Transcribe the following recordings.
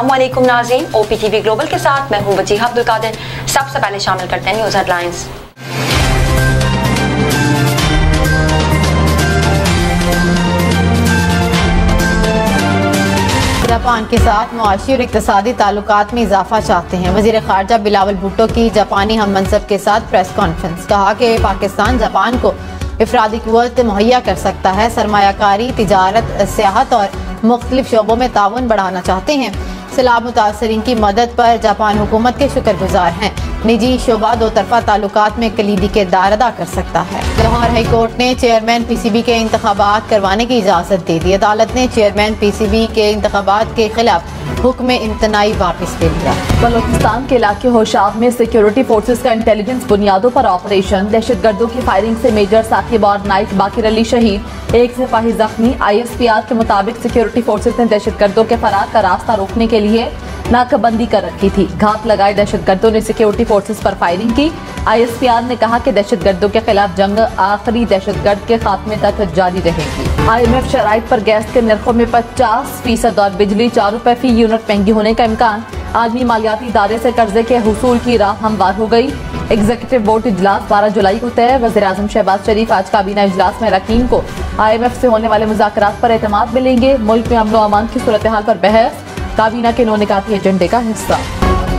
अस्सलामुअलैकुम नाज़रीन, OPTV global के साथ मैं हूं वजीहा अब्दुल कादिर। सबसे पहले शामिल करते हैं न्यूज़ हेडलाइंस। जापान के साथ मुआशी और इक़्तिसादी ताल्लुकात में इजाफा चाहते हैं। वज़ीर ख़ारजा बिलावल भुट्टो की जापानी हम मनसब के साथ प्रेस कॉन्फ्रेंस। कहा कि पाकिस्तान जापान को इफरादी क़ुव्वत मुहैया कर सकता है। सरमायाकारी, तिजारत, सियाहत और मुख्तलिफ शोबों में ताउन बढ़ाना चाहते हैं। सैलाब मुतासरीन की मदद पर जापान हुकूमत के शुक्रगुजार हैं। निजी शोबा दो तरफा ताल्लुकात में कलीदी किरदार अदा कर सकता है। लाहौर हाई कोर्ट ने चेयरमैन PCB के इंतखाबात करवाने की इजाज़त दे दी। अदालत ने चेयरमैन PCB के इंतखाबात के खिलाफ हुक्म इम्तनाई वापस ले लिया। बलोचिस्तान के इलाके होशाब में सिक्योरिटी फोर्सेज का इंटेलिजेंस बुनियादों पर ऑपरेशन। दहशतगर्दों की फायरिंग से मेजर साकिब और नाइक बाकिर अली शहीद, एक सिपाही जख्मी। ISPR के मुताबिक सिक्योरिटी फोर्सेज ने दहशतगर्दों के फरार का रास्ता रोकने के लिए नाकाबंदी कर रखी थी। घात लगाए दहशतगर्दों ने सिक्योरिटी फोर्सेज पर फायरिंग की। ISPR ने कहा कि दहशतगर्दों के खिलाफ जंग आखिरी दहशतगर्द के खात्मे तक जारी रहेगी। IMF शराइत पर गैस के नरखों में 50% और बिजली 4 रुपए फी यूनिट महंगी होने का इम्कान। आलमी मालियाती इदारे से कर्जे के हुसूल की राह हमवार हो गई। एग्जीक्यूटिव बोर्ड इजलास 12 जुलाई को तय। वज़ीर आज़म शहबाज शरीफ आज काबीना इजलास में अरकान को IMF से होने वाले मुज़ाकरात पर एतमाद मिलेंगे। मुल्क में अमन व अमान की सूरत हाल पर बहस, काबीना के नौनिकाती एजेंडे का हिस्सा।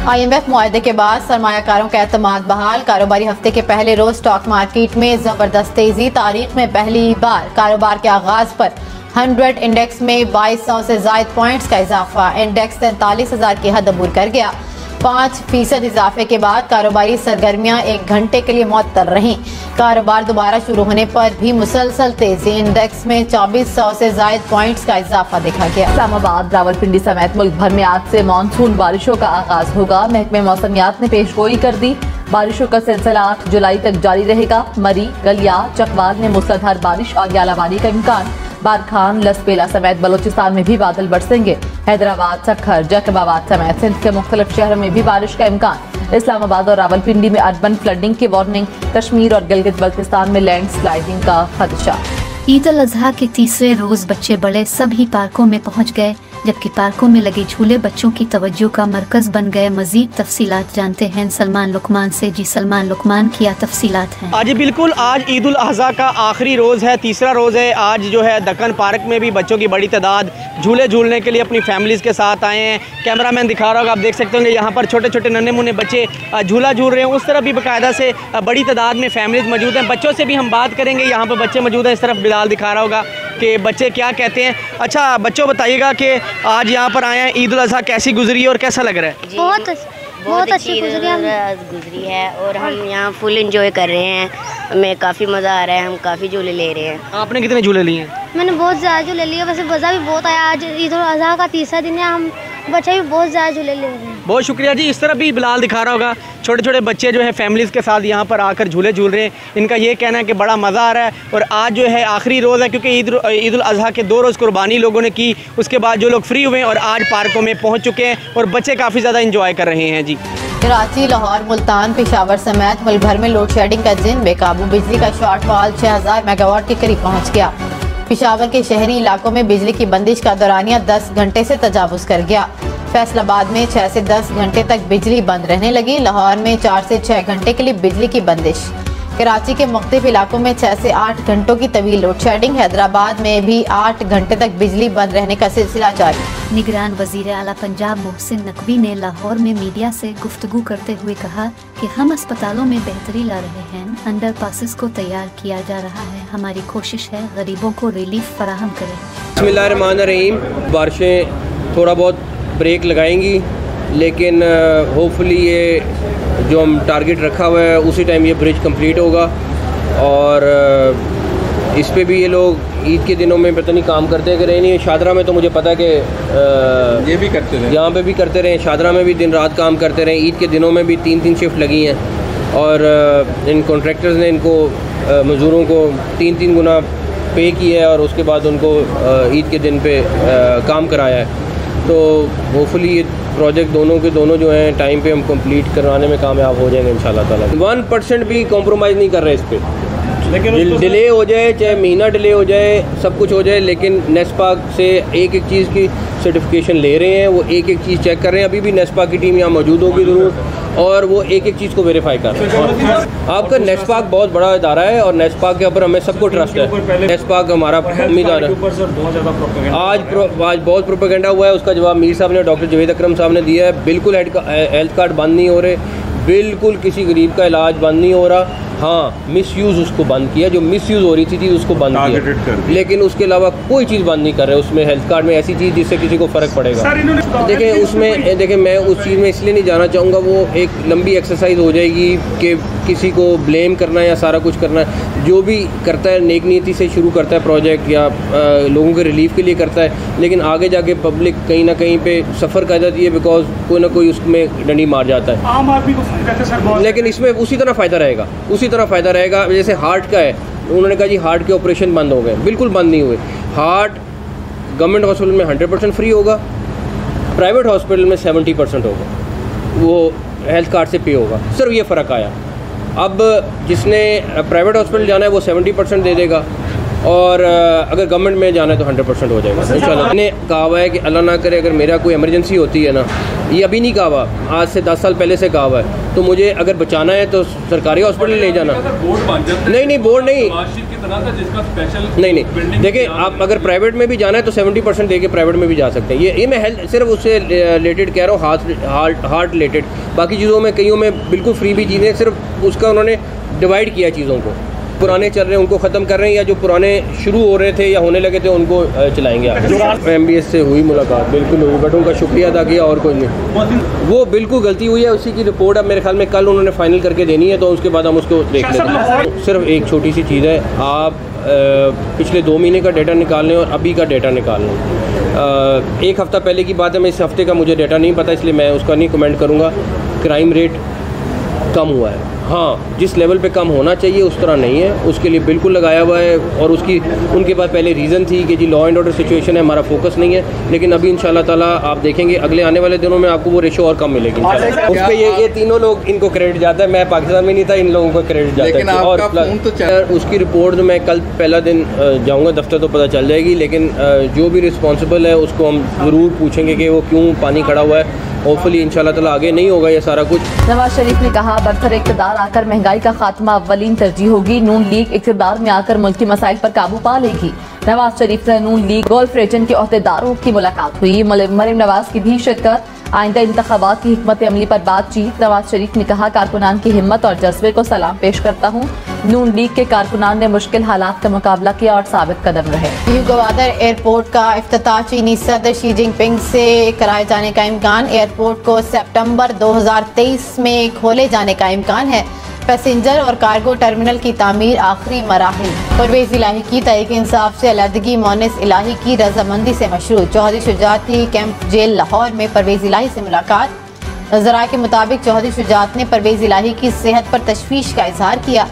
IMF मुआहदे के बाद सरमायाकारों का एतमाद बहाल। कारोबारी हफ्ते के पहले रोज स्टॉक मार्केट में जबरदस्त तेजी। तारीख में पहली बार कारोबार के आगाज पर 100 इंडेक्स में 2200 से ज्यादा पॉइंट्स का इजाफा। इंडेक्स 43,000 की हद अबूर कर गया। 5% इजाफे के बाद कारोबारी सरगर्मियां 1 घंटे के लिए मुअत्तल रहीं। कारोबार दोबारा शुरू होने पर भी मुसलसल तेजी। इंडेक्स में 2400 से ज्यादा पॉइंट्स का इजाफा देखा गया। इस्लामाबाद, रावलपिंडी समेत मुल्क भर में आज से मानसून बारिशों का आगाज होगा। महकमे मौसमियात ने पेशगोई कर दी। बारिशों का सिलसिला 8 जुलाई तक जारी रहेगा। मरी, गलिया, चकवाल में मूसलाधार बारिश और यालाबारी का इम्कान। बारखान, लसपेला समेत बलोचिस्तान में भी बादल बरसेंगे। हैदराबाद, सखर, जैकबाबाद समेत सिंध के मुख्तलिफ शहरों में भी बारिश का इम्कान। इस्लामाबाद और रावलपिंडी में अर्बन फ्लडिंग की वार्निंग। कश्मीर और गिलगित बल्तिस्तान में लैंड स्लाइडिंग का खदशा। ईद उल अजहा के तीसरे रोज बच्चे बड़े सभी पार्कों में पहुंच गए, जबकि पार्कों में लगे झूले बच्चों की तवज्जो का मरकज बन गए। मजीद तफसीलात जानते हैं सलमान लुकमान से। जी सलमान लुकमान, क्या तफसीलात हैं? आज बिल्कुल, आज ईद उल अजहा का आखिरी रोज़ है, तीसरा रोज़ है। आज जो है दक्कन पार्क में भी बच्चों की बड़ी तादाद झूले झूलने के लिए अपनी फैमिलीज़ के साथ आए हैं। कैमरामैन दिखा रहा होगा, आप देख सकते होंगे यहाँ पर छोटे छोटे नन्हे मुन्ने बच्चे झूला झूल रहे हैं। उस तरफ भी बाकायदा से बड़ी तादाद में फैमिलीज़ मौजूद हैं। बच्चों से भी हम बात करेंगे। यहाँ पर बच्चे मौजूद हैं। इस तरफ बिलाल दिखा रहा होगा कि बच्चे क्या कहते हैं। अच्छा बच्चों, बताइएगा कि आज यहाँ पर आए हैं, ईद उल अजहा कैसी गुजरी है और कैसा लग रहा है? बहुत अच्छी गुजरी है और हम यहाँ फुल एंजॉय कर रहे हैं। हमें काफ़ी मज़ा आ रहा है। हम काफ़ी झूले ले रहे हैं। आपने कितने झूले लिए हैं? मैंने बहुत ज़्यादा झूले लिए। वैसे मज़ा भी बहुत आया। आज ईद उल अजहा का तीसरा दिन है। हम बच्चे भी बहुत ज़्यादा झूले ले रहे हैं। बहुत शुक्रिया जी। इस तरफ भी बिलाल दिखा रहा होगा, छोटे छोटे बच्चे जो है फैमिलीज़ के साथ यहाँ पर आकर झूले झूल रहे हैं। इनका ये कहना है कि बड़ा मज़ा आ रहा है। और आज जो है आखिरी रोज़ है, क्योंकि ईद उल अजहा के 2 रोज़ कुर्बानी लोगों ने की। उसके बाद जो लोग फ्री हुए हैं और आज पार्कों में पहुँच चुके हैं और बच्चे काफ़ी ज़्यादा इंजॉय कर रहे हैं। जी, कराची, लाहौर, मुल्तान, पेशावर समेत मुल्क भर में लोड शेडिंग का जिन बेकाबू। बिजली का शॉर्टफॉल 6000 मेगावाट के करीब पहुँच गया। पेशावर के शहरी इलाकों में बिजली की बंदिश का दौरानिया 10 घंटे से तजावुज़ कर गया। फैसलाबाद में 6 से 10 घंटे तक बिजली बंद रहने लगी। लाहौर में 4 से 6 घंटे के लिए बिजली की बंदिश। कराची के मुख्तलिफ इलाकों में 6 से 8 घंटों की तवील लोड शेडिंग। हैदराबाद में भी 8 घंटे तक बिजली बंद रहने का सिलसिला जारी। निगरान वजीर आला पंजाब मोहसिन नकवी ने लाहौर में मीडिया से गुफ्तगू करते हुए कहा कि हम अस्पतालों में बेहतरी ला रहे हैं। अंडर पासिस को तैयार किया जा रहा है। हमारी कोशिश है गरीबों को रिलीफ फराहम करें। बिस्मिल्लाहिर्रहमानिर्रहीम। बारिशें थोड़ा बहुत ब्रेक लगाएंगी, लेकिन होपफुली ये जो हम टारगेट रखा हुआ है उसी टाइम ये ब्रिज कंप्लीट होगा। और इस पे भी ये लोग ईद के दिनों में पता नहीं काम करते हैं कि नहीं। शादरा में तो मुझे पता है कि ये भी करते रहे, यहाँ पे भी करते रहे। शादरा में भी दिन रात काम करते रहे। ईद के दिनों में भी 3-3 शिफ्ट लगी हैं और इन कॉन्ट्रैक्टर्स ने इनको मज़दूरों को 3-3 गुना पे किया है और उसके बाद उनको ईद के दिन पे काम कराया है। तो होपफुली ये प्रोजेक्ट दोनों के दोनों जो हैं टाइम पे हम कंप्लीट करवाने में कामयाब हो जाएंगे इंशाल्लाह ताला। 1% भी कॉम्प्रोमाइज़ नहीं कर रहे इस पर। डिले हो जाए, चाहे महीना डिले हो जाए, सब कुछ हो जाए, लेकिन नेस्पाक से एक एक चीज़ की सर्टिफिकेशन ले रहे हैं, वो एक एक चीज़ चेक कर रहे हैं। अभी भी नेस्पाक की टीम यहाँ मौजूद होगी ज़रूर, और वो एक एक चीज़ को वेरीफाई कर रहे हैं। आपका नेस्पाक बहुत बड़ा इदारा है और नेस्पाक के ऊपर हमें सबको ट्रस्ट है। नेस्पाक हमारा उम्मीदवार है। आज बहुत प्रोपेगेंडा हुआ है, उसका जवाब मीर साहब ने, डॉक्टर जावेद अकरम साहब ने दिया है। बिल्कुल हेल्थ कार्ड बंद नहीं हो रहे, बिल्कुल किसी गरीब का इलाज बंद नहीं हो रहा। हाँ, मिसयूज़ उसको बंद किया, जो मिसयूज़ हो रही थी उसको बंद किया, लेकिन उसके अलावा कोई चीज़ बंद नहीं कर रहे उसमें हेल्थ कार्ड में ऐसी चीज़ जिससे किसी को फ़र्क पड़ेगा। देखें उसमें, देखें मैं उस चीज़ में इसलिए नहीं जाना चाहूँगा, वो एक लंबी एक्सरसाइज हो जाएगी कि किसी को ब्लेम करना या सारा कुछ करना। जो भी करता है नेक नीति से शुरू करता है प्रोजेक्ट या लोगों के रिलीफ के लिए करता है, लेकिन आगे जाके पब्लिक कहीं ना कहीं पे सफ़र कर जाती है, बिकॉज कोई ना कोई उसमें डंडी मार जाता है। आम आदमी को सर, लेकिन इसमें उसी तरह फ़ायदा रहेगा, उसी तरह फ़ायदा रहेगा। जैसे हार्ट का है, उन्होंने कहा जी हार्ट के ऑपरेशन बंद हो गए, बिल्कुल बंद नहीं हुए। हार्ट गवर्नमेंट हॉस्पिटल में 100% फ्री होगा, प्राइवेट हॉस्पिटल में 70% होगा, वो हेल्थ कार्ड से पे होगा। सिर्फ ये फ़र्क आया। अब जिसने प्राइवेट हॉस्पिटल जाना है वो 70% दे देगा, और अगर गवर्नमेंट में जाना है तो 100% हो जाएगा इंशाल्लाह। मैंने कहा हुआ है कि अल्लाह ना करे अगर मेरा कोई इमरजेंसी होती है ना, ये अभी नहीं कहा हुआ, आज से 10 साल पहले से कहा हुआ है, तो मुझे अगर बचाना है तो सरकारी हॉस्पिटल ले जाना। नहीं बोर्ड नहीं, नहीं देखिए, आप अगर प्राइवेट में भी जाना है तो 70% दे के प्राइवेट में भी जा सकते हैं। ये मैं हेल्थ सिर्फ उससे रिलेटेड कह रहा हूँ, हार्ट रिलेटेड। बाकी चीज़ों में कईयों में बिल्कुल फ्री भी चीज़ें, सिर्फ उसका उन्होंने डिवाइड किया चीज़ों को। पुराने चल रहे हैं उनको ख़त्म कर रहे हैं, या जो पुराने शुरू हो रहे थे या होने लगे थे उनको चलाएंगे। MBS से हुई मुलाकात, बिल्कुल हुई, बट उनका शुक्रिया अदा किया और कोई नहीं। वो बिल्कुल गलती हुई है, उसी की रिपोर्ट अब मेरे ख्याल में कल उन्होंने फाइनल करके देनी है, तो उसके बाद हम उसको देख लेते हैं। सिर्फ एक छोटी सी चीज़ है, आप पिछले 2 महीने का डेटा निकाल लें और अभी का डेटा निकाल लें। एक हफ़्ता पहले की बात है, मैं इस हफ़्ते का मुझे डेटा नहीं पता, इसलिए मैं उसका नहीं कमेंट करूँगा। क्राइम रेट कम हुआ है, हाँ, जिस लेवल पे कम होना चाहिए उस तरह नहीं है, उसके लिए बिल्कुल लगाया हुआ है। और उसकी उनके पास पहले रीज़न थी कि जी लॉ एंड ऑर्डर सिचुएशन है, हमारा फोकस नहीं है, लेकिन अभी इंशाल्लाह ताला आप देखेंगे अगले आने वाले दिनों में आपको वो रेशो और कम मिलेगी इंशाल्लाह। उस पर ये तीनों लोग, इनको क्रेडिट जाता है, मैं पाकिस्तान में नहीं था, इन लोगों को क्रेडिट जाता है। और उसकी रिपोर्ट मैं कल पहला दिन जाऊँगा दफ्तर तो पता चल जाएगी, लेकिन जो भी रिस्पॉन्सिबल है उसको हम ज़रूर पूछेंगे कि वो क्यों पानी खड़ा हुआ है। होपफुली इंशाल्लाह ताला आगे नहीं होगा ये सारा कुछ। नवाज शरीफ ने कहा बरसर इक़्तिदार आकर महंगाई का खात्मा अव्वलीन तरजीह होगी। नून लीग इक़्तिदार में आकर मुल्की मसाइल पर काबू पा लेगी। नवाज शरीफ से नून लीग गोल्फ रीजन के ओहदेदारों की मुलाकात हुई। मरीम नवाज की भी शिरकत। आइंदा इंतखाबात की हिकमत अमली पर बातचीत। नवाज शरीफ ने कहा कारकुनान की हिम्मत और जज्बे को सलाम पेश करता हूँ। नून लीग के कारकुनान ने मुश्किल हालात का मुकाबला किया और साबित कदम रहे। ग्वादर एयरपोर्ट का इफ्तिताह चीनी सदर शी जिनपिंग से कराए जाने का इम्कान। एयरपोर्ट को सितंबर 2023 में खोले जाने का इम्कान है। पैसेंजर और कार्गो टर्मिनल की तामीर आखिरी मराहिल। परवेज इलाही की तहरीक इंसाफ से अलहदगी मोनिस इलाही की रजामंदी से मशरूत। चौधरी शुजात की कैंप जेल लाहौर में परवेज इलाही से मुलाकात। ज़राए के मुताबिक चौधरी शुजात ने परवेज इलाही की सेहत पर तशवीश का इजहार किया,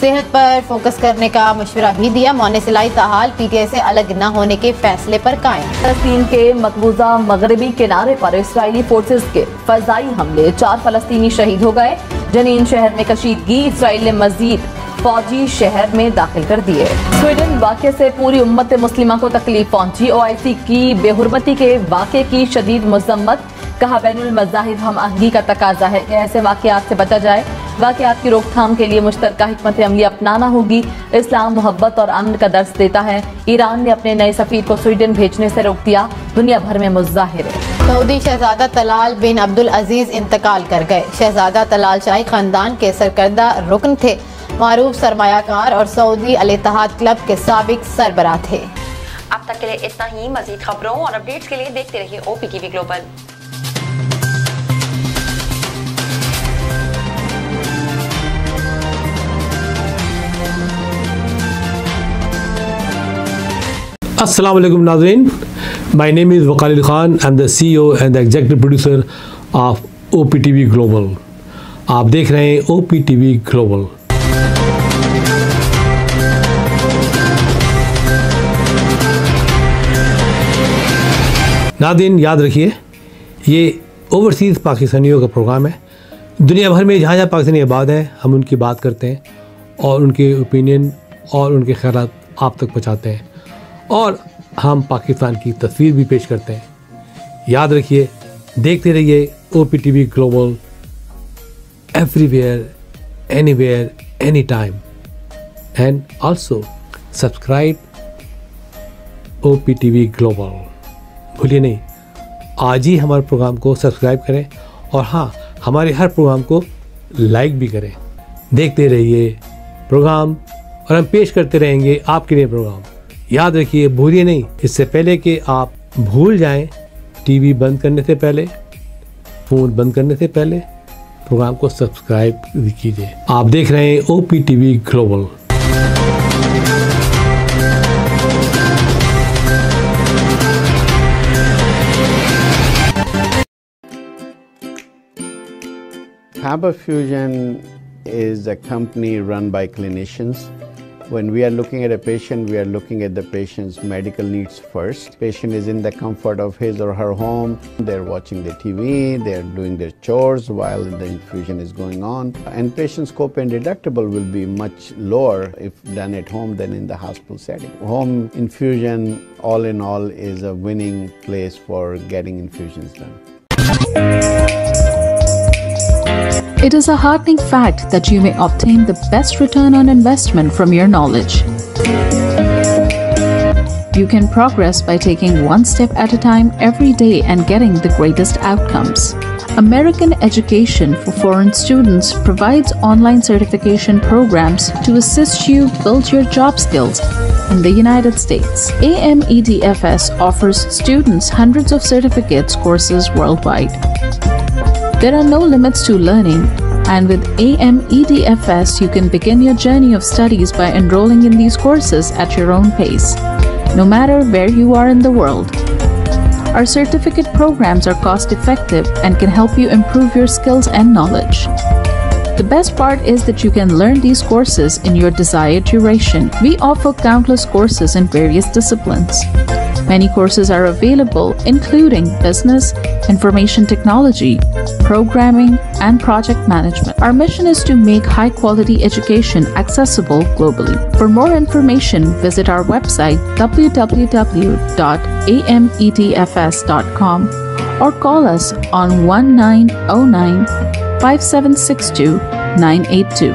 सेहत पर फोकस करने का मशवरा भी दिया। मोनिस इलाही ताहाल PTI से अलग न होने के फैसले पर कायम। फलस्तीन के मकबूजा मगरबी किनारे पर इसराइली फोर्सेस के फजाई हमले, 4 फलस्तीनी शहीद हो गए। जनीन शहर में कशीदगी, इसराइल ने मजीद फौजी शहर में दाखिल कर दिए। स्वीडन वाक़े से पूरी उम्मत मुस्लिमा को तकलीफ पहुंची। OIC की बेहुरमती के वाक़े की शदीद मज़म्मत। कहा बैनुल मज़ाहिब हम आहंगी का तकाजा है कि ऐसे वाक़यात से बचा जाए। वाक़यात की रोकथाम के लिए मुश्तरका हिकमत अमली अपनाना होगी। इस्लाम मोहब्बत और अमन का दर्स देता है। ईरान ने अपने नए सफ़ीर को स्वीडन भेजने से रोक दिया। दुनिया भर में मुज़ाहिर है। सऊदी शहजादा तलाल बिन अब्दुल अजीज इंतकाल कर गए। शहजादा तलाल शाही खानदान के सरकर्दा रुकन थे, मारूफ सरमायाकार और सऊदी अल इत्तेहाद क्लब के साबिक सरबराह थे। अब तक के लिए इतना ही। मजीद खबरों और अपडेट्स के लिए देखते रहिए OPTV ग्लोबल। अस्सलाम वालेकुम नाज़रीन, my name is Wakal Khan. I am the CEO and the executive producer of OPTV global. आप देख रहे हैं OPTV ग्लोबल। नाज़रीन याद रखिए, ये ओवरसीज़ पाकिस्तानियों का प्रोग्राम है। दुनिया भर में जहाँ जहाँ पाकिस्तानी आबाद हैं हम उनकी बात करते हैं और उनके ओपिनियन और उनके ख्यालात आप तक पहुँचाते हैं, और हम पाकिस्तान की तस्वीर भी पेश करते हैं। याद रखिए, देखते रहिए OPTV global, everywhere, anywhere, any time, and also subscribe OPTV global. भूलिए नहीं, आज ही हमारे प्रोग्राम को सब्सक्राइब करें, और हाँ, हमारे हर प्रोग्राम को लाइक भी करें। देखते रहिए प्रोग्राम, और हम पेश करते रहेंगे आपके लिए प्रोग्राम। याद रखिए, भूलिए नहीं, इससे पहले कि आप भूल जाएं, टीवी बंद करने से पहले, फ़ोन बंद करने से पहले प्रोग्राम को सब्सक्राइब कीजिए। आप देख रहे हैं OPTV global. Faber Fusion is a company run by clinicians. When we are looking at a patient, we are looking at the patient's medical needs first. Patient is in the comfort of his or her home. They're watching the TV, they're doing their chores while the infusion is going on. And patient's copay and deductible will be much lower if done at home than in the hospital setting. Home infusion, all in all, is a winning place for getting infusions done. It is a heartening fact that you may obtain the best return on investment from your knowledge. You can progress by taking one step at a time every day and getting the greatest outcomes. American Education for Foreign Students provides online certification programs to assist you build your job skills in the United States. AMEDFS offers students hundreds of certificates courses worldwide. There are no limits to learning, and with AMEDFS, you can begin your journey of studies by enrolling in these courses at your own pace, no matter where you are in the world. Our certificate programs are cost-effective and can help you improve your skills and knowledge. The best part is that you can learn these courses in your desired duration. We offer countless courses in various disciplines. Many courses are available, including business, information technology, programming, and project management. Our mission is to make high-quality education accessible globally. For more information, visit our website www.amedfs.com or call us on 1909-5762-982.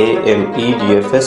AMEDFS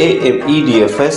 AMEDFS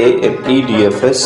AMEDFS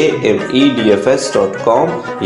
amedfs.com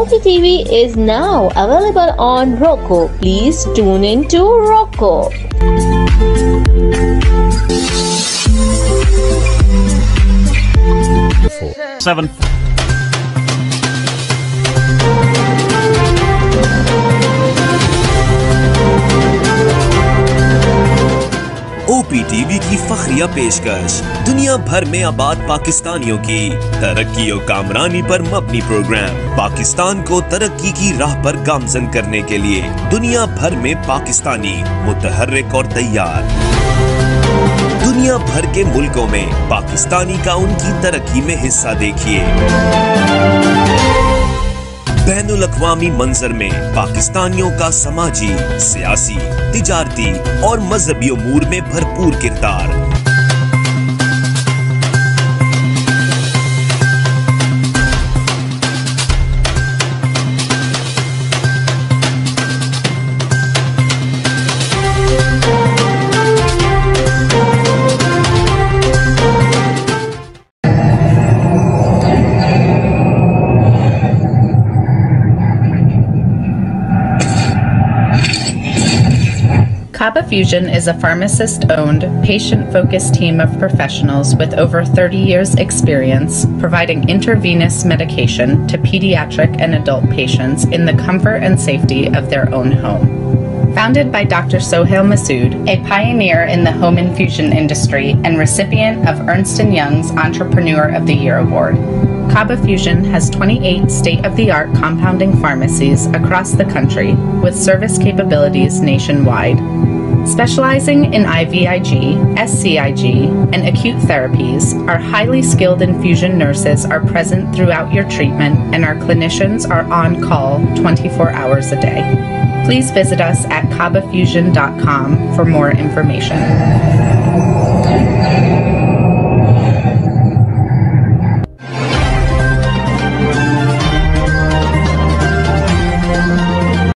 OPTV is now available on Roku. Please tune in to Roku. Seven. OPTV की फखरी शादिया पेशकश दुनिया भर में आबाद पाकिस्तानियों की तरक्की और कामरानी पर मबनी प्रोग्राम पाकिस्तान को तरक्की की राह पर गामजन करने के लिए दुनिया भर में पाकिस्तानी मुतहर्रिक और तैयार। दुनिया भर के मुल्कों में पाकिस्तानी का उनकी तरक्की में हिस्सा देखिए। बैनुल अक़वामी मंजर में पाकिस्तानियों का समाजी, सियासी, तिजारती और मजहबी उमूर में भरपूर किरदार। Kaba Fusion is a pharmacist-owned, patient-focused team of professionals with over 30 years' experience providing intravenous medication to pediatric and adult patients in the comfort and safety of their own home. Founded by Dr. Sohail Masood, a pioneer in the home infusion industry and recipient of Ernst & Young's Entrepreneur of the Year Award, Kaba Fusion has 28 state-of-the-art compounding pharmacies across the country with service capabilities nationwide. Specializing in IVIG, SCIG, and acute therapies, our highly skilled infusion nurses are present throughout your treatment and our clinicians are on call 24 hours a day. Please visit us at kabafusion.com for more information.